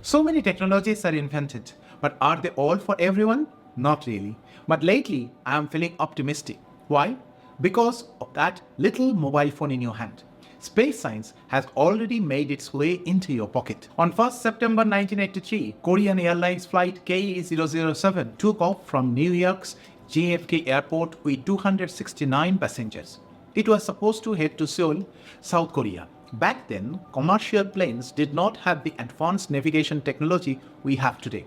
So many technologies are invented, but are they all for everyone? Not really. But lately, I am feeling optimistic. Why? Because of that little mobile phone in your hand. Space science has already made its way into your pocket. On 1st September 1983, Korean Airlines flight KE007 took off from New York's JFK airport with 269 passengers. It was supposed to head to Seoul, South Korea. Back then, commercial planes did not have the advanced navigation technology we have today.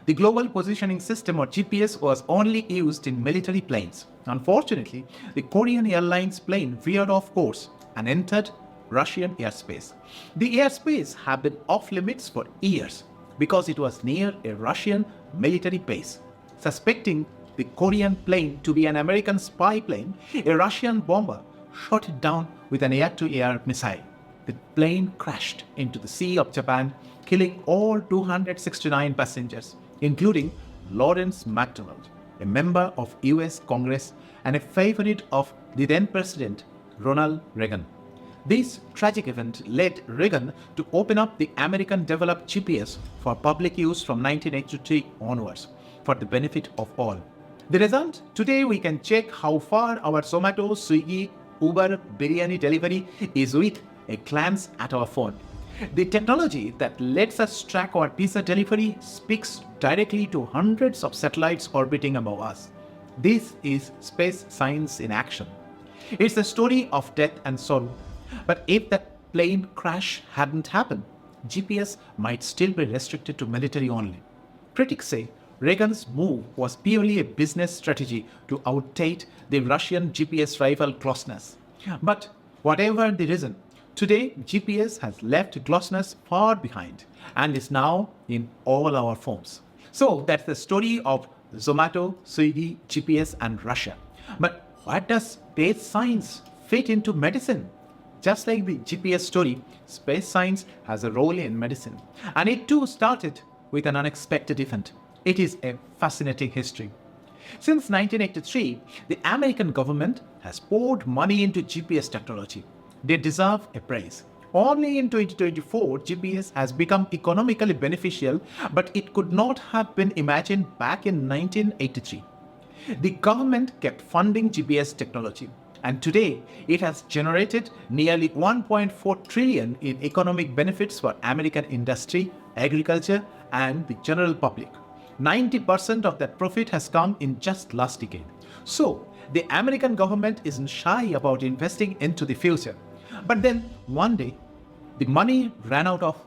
The Global Positioning System or GPS was only used in military planes. Unfortunately, the Korean Airlines plane veered off course and entered Russian airspace. The airspace had been off limits for years because it was near a Russian military base. Suspecting the Korean plane to be an American spy plane, a Russian bomber shot it down with an air-to-air missile. The plane crashed into the Sea of Japan, killing all 269 passengers, including Lawrence MacDonald, a member of US Congress and a favorite of the then President Ronald Reagan. This tragic event led Reagan to open up the American-developed GPS for public use from 1983 onwards, for the benefit of all. The result? Today we can check how far our Zomato, Swiggy, Uber, biryani delivery is with a glance at our phone. The technology that lets us track our pizza delivery speaks directly to hundreds of satellites orbiting above us. This is space science in action. It's a story of death and sorrow. But if that plane crash hadn't happened, GPS might still be restricted to military only. Critics say Reagan's move was purely a business strategy to outdate the Russian GPS rival GLONASS. But whatever the reason, today GPS has left GLONASS far behind and is now in all our phones. So that's the story of Zomato, Swiggy, GPS and Russia. But what does space science fit into medicine? Just like the GPS story, space science has a role in medicine. And it too started with an unexpected event. It is a fascinating history. Since 1983, the American government has poured money into GPS technology. They deserve a praise. Only in 2024, GPS has become economically beneficial, but it could not have been imagined back in 1983. The government kept funding GPS technology, and today it has generated nearly 1.4 trillion in economic benefits for American industry, agriculture, and the general public. 90% of that profit has come in just last decade. So, the American government isn't shy about investing into the future. But then, one day, the money ran out of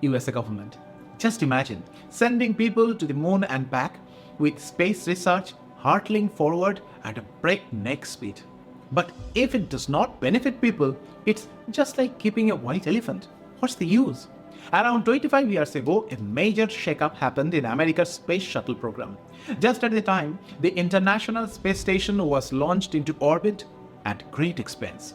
USA government. Just imagine sending people to the moon and back with space research hurtling forward at a breakneck speed. But if it does not benefit people, it's just like keeping a white elephant. What's the use? Around 25 years ago, a major shakeup happened in America's Space Shuttle program. Just at the time, the International Space Station was launched into orbit at great expense.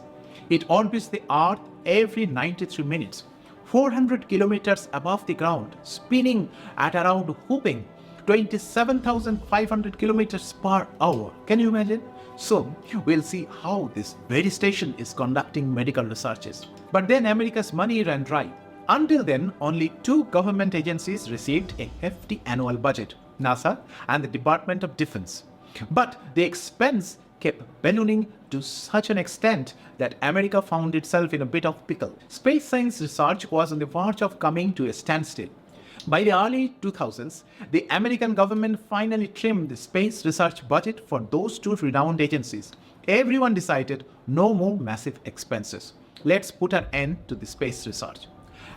It orbits the Earth every 93 minutes, 400 kilometers above the ground, spinning at around whooping 27,500 kilometers per hour. Can you imagine? So, we'll see how this very station is conducting medical researches. But then America's money ran dry. Until then, only two government agencies received a hefty annual budget, NASA and the Department of Defense. But the expense kept ballooning to such an extent that America found itself in a bit of pickle. Space science research was on the verge of coming to a standstill. By the early 2000s, the American government finally trimmed the space research budget for those two renowned agencies. Everyone decided no more massive expenses. Let's put an end to the space research.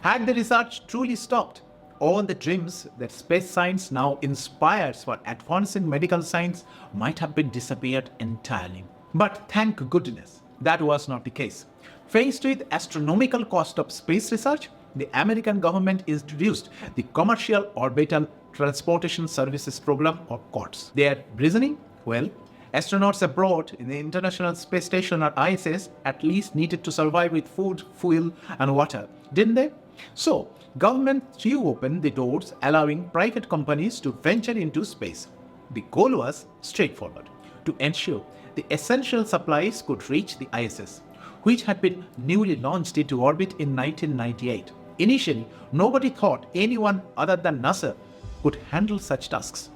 Had the research truly stopped, all the dreams that space science now inspires for advancing medical science might have been disappeared entirely. But thank goodness, that was not the case. Faced with astronomical cost of space research, the American government introduced the Commercial Orbital Transportation Services Program or CORTS. Their reasoning? Well, astronauts abroad in the International Space Station or ISS at least needed to survive with food, fuel and water, didn't they? So, government reopened the doors, allowing private companies to venture into space. The goal was straightforward: to ensure the essential supplies could reach the ISS, which had been newly launched into orbit in 1998. Initially, nobody thought anyone other than NASA could handle such tasks.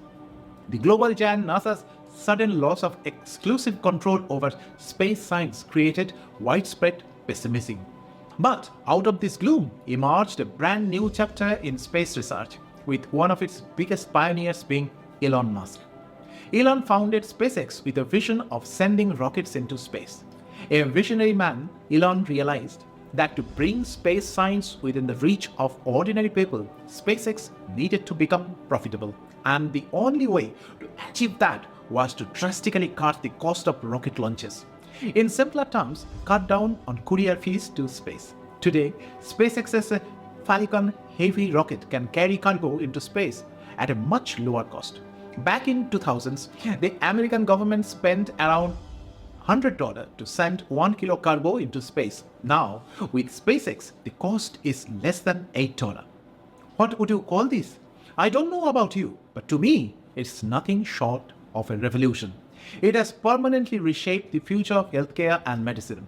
The global giant NASA's sudden loss of exclusive control over space science created widespread pessimism. But out of this gloom emerged a brand new chapter in space research, with one of its biggest pioneers being Elon Musk. Elon founded SpaceX with a vision of sending rockets into space. A visionary man, Elon realized that to bring space science within the reach of ordinary people, SpaceX needed to become profitable. And the only way to achieve that was to drastically cut the cost of rocket launches. In simpler terms, cut down on courier fees to space. Today, SpaceX's Falcon Heavy rocket can carry cargo into space at a much lower cost. Back in 2000s, the American government spent around $100 to send 1 kilo cargo into space. Now, with SpaceX, the cost is less than $8. What would you call this? I don't know about you, but to me, it's nothing short of a revolution. It has permanently reshaped the future of healthcare and medicine.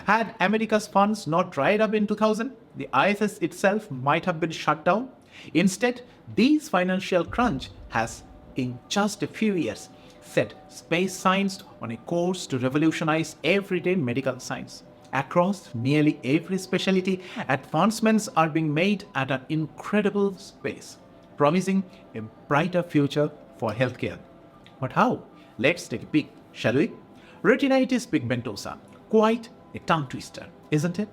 Had America's funds not dried up in 2000, the ISS itself might have been shut down. Instead, this financial crunch has, in just a few years, set space science on a course to revolutionize everyday medical science. Across nearly every specialty, advancements are being made at an incredible pace, promising a brighter future for healthcare. But how? Let's take a peek, shall we? Retinitis pigmentosa, quite a tongue twister, isn't it?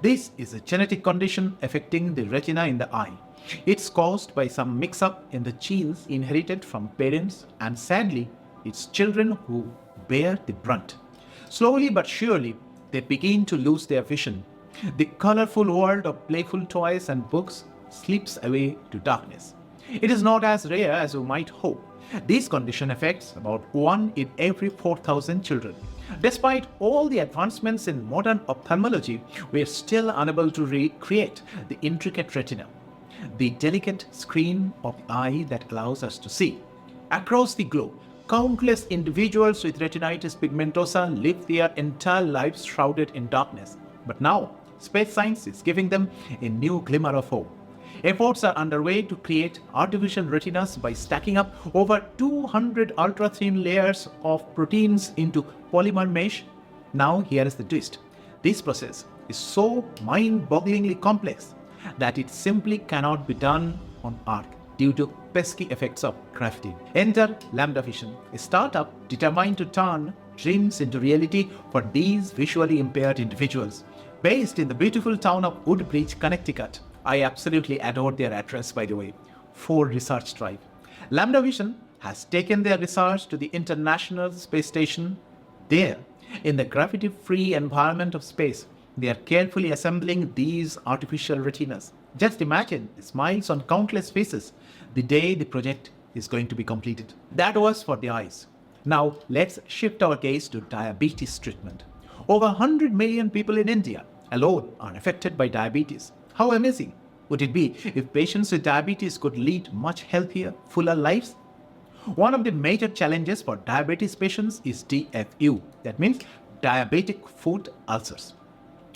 This is a genetic condition affecting the retina in the eye. It's caused by some mix-up in the genes inherited from parents, and sadly, it's children who bear the brunt. Slowly but surely, they begin to lose their vision. The colorful world of playful toys and books slips away to darkness. It is not as rare as you might hope. This condition affects about 1 in every 4,000 children. Despite all the advancements in modern ophthalmology, we are still unable to recreate the intricate retina, the delicate screen of the eye that allows us to see. Across the globe, countless individuals with retinitis pigmentosa live their entire lives shrouded in darkness. But now, space science is giving them a new glimmer of hope. Efforts are underway to create artificial retinas by stacking up over 200 ultra-thin layers of proteins into polymer mesh. Now, here is the twist. This process is so mind-bogglingly complex that it simply cannot be done on Earth due to pesky effects of gravity. Enter Lambda Vision, a startup determined to turn dreams into reality for these visually impaired individuals. Based in the beautiful town of Woodbridge, Connecticut. I absolutely adore their address, by the way. 4 Research Drive. Lambda Vision has taken their research to the International Space Station. There, in the gravity-free environment of space, they are carefully assembling these artificial retinas. Just imagine the smiles on countless faces the day the project is going to be completed. That was for the eyes. Now, let's shift our gaze to diabetes treatment. Over 100 million people in India alone are affected by diabetes. How amazing would it be if patients with diabetes could lead much healthier, fuller lives? One of the major challenges for diabetes patients is DFU, that means diabetic foot ulcers.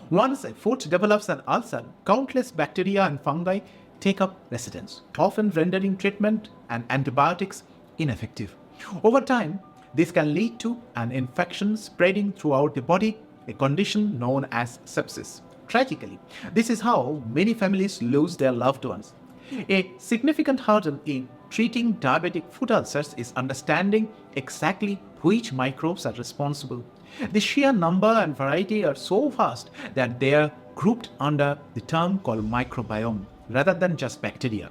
Once a foot develops an ulcer, countless bacteria and fungi take up residence, often rendering treatment and antibiotics ineffective. Over time, this can lead to an infection spreading throughout the body, a condition known as sepsis. Tragically, this is how many families lose their loved ones. A significant hurdle in treating diabetic foot ulcers is understanding exactly which microbes are responsible. The sheer number and variety are so vast that they are grouped under the term called microbiome rather than just bacteria.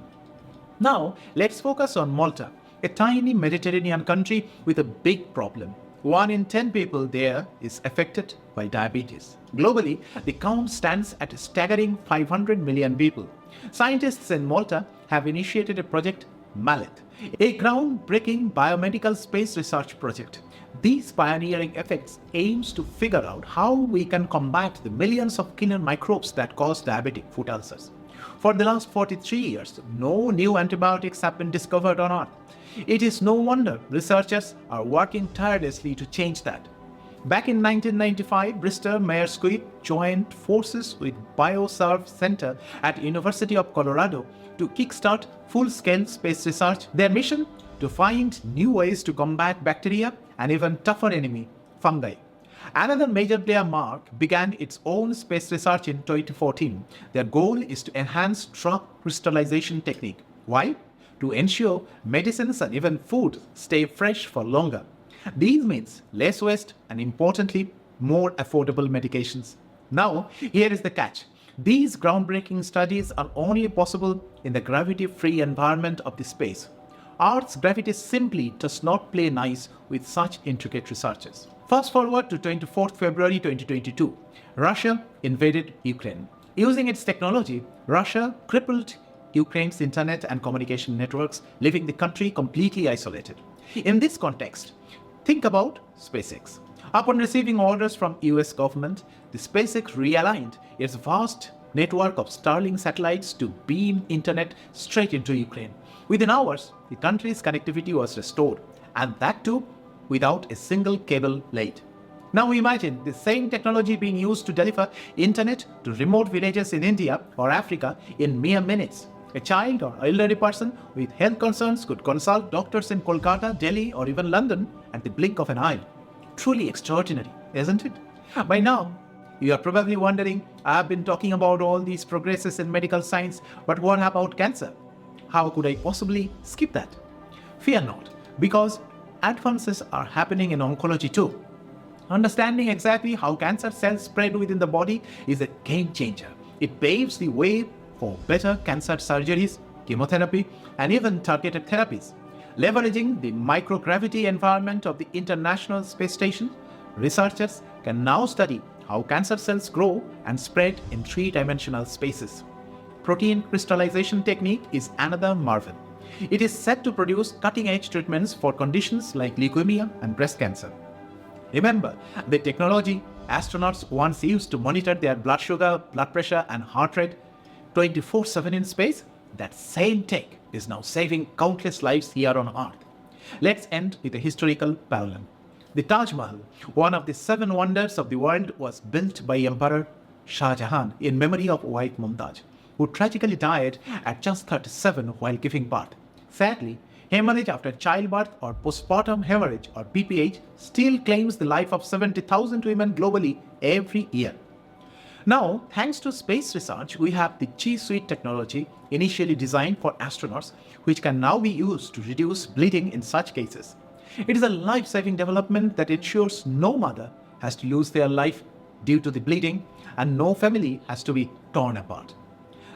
Now, let's focus on Malta, a tiny Mediterranean country with a big problem. 1 in 10 people there is affected by diabetes. Globally, the count stands at a staggering 500 million people. Scientists in Malta have initiated a project Mallet, a groundbreaking biomedical space research project. These pioneering efforts aims to figure out how we can combat the millions of killer microbes that cause diabetic foot ulcers. For the last 43 years, no new antibiotics have been discovered on Earth. It is no wonder researchers are working tirelessly to change that. Back in 1995, Bristol Mayor Squibb joined forces with BioServe Center at University of Colorado to kickstart full-scale space research. Their mission? To find new ways to combat bacteria and even tougher enemy, fungi. Another major player, Mark, began its own space research in 2014. Their goal is to enhance drug crystallization technique. Why? To ensure medicines and even food stay fresh for longer. These means less waste and, importantly, more affordable medications. Now, here is the catch. These groundbreaking studies are only possible in the gravity-free environment of the space. Earth's gravity simply does not play nice with such intricate researches. Fast forward to 24th February 2022. Russia invaded Ukraine. Using its technology, Russia crippled Ukraine's internet and communication networks, leaving the country completely isolated. In this context, think about SpaceX. Upon receiving orders from US government, the SpaceX realigned its vast network of Starlink satellites to beam internet straight into Ukraine. Within hours, the country's connectivity was restored, and that too without a single cable laid. Now imagine the same technology being used to deliver internet to remote villages in India or Africa in mere minutes. A child or elderly person with health concerns could consult doctors in Kolkata, Delhi, or even London at the blink of an eye. Truly extraordinary, isn't it? By now, you are probably wondering, I've been talking about all these progresses in medical science, but what about cancer? How could I possibly skip that? Fear not, because advances are happening in oncology too. Understanding exactly how cancer cells spread within the body is a game changer. It paves the way for better cancer surgeries, chemotherapy, and even targeted therapies. Leveraging the microgravity environment of the International Space Station, researchers can now study how cancer cells grow and spread in three-dimensional spaces. Protein crystallization technique is another marvel. It is set to produce cutting-edge treatments for conditions like leukemia and breast cancer. Remember, the technology astronauts once used to monitor their blood sugar, blood pressure, and heart rate 24/7 in space? That same tech is now saving countless lives here on Earth. Let's end with a historical parallel. The Taj Mahal, one of the 7 wonders of the world, was built by Emperor Shah Jahan in memory of wife Mumtaz, who tragically died at just 37 while giving birth. Sadly, hemorrhage after childbirth or postpartum hemorrhage or PPH still claims the life of 70,000 women globally every year. Now, thanks to space research, we have the G Suite technology initially designed for astronauts, which can now be used to reduce bleeding in such cases. It is a life-saving development that ensures no mother has to lose their life due to the bleeding and no family has to be torn apart.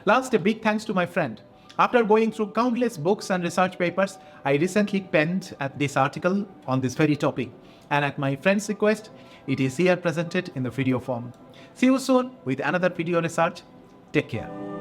Last, a big thanks to my friend. After going through countless books and research papers, I recently penned this article on this very topic, and at my friend's request, it is here presented in the video form. See you soon with another video research. Take care.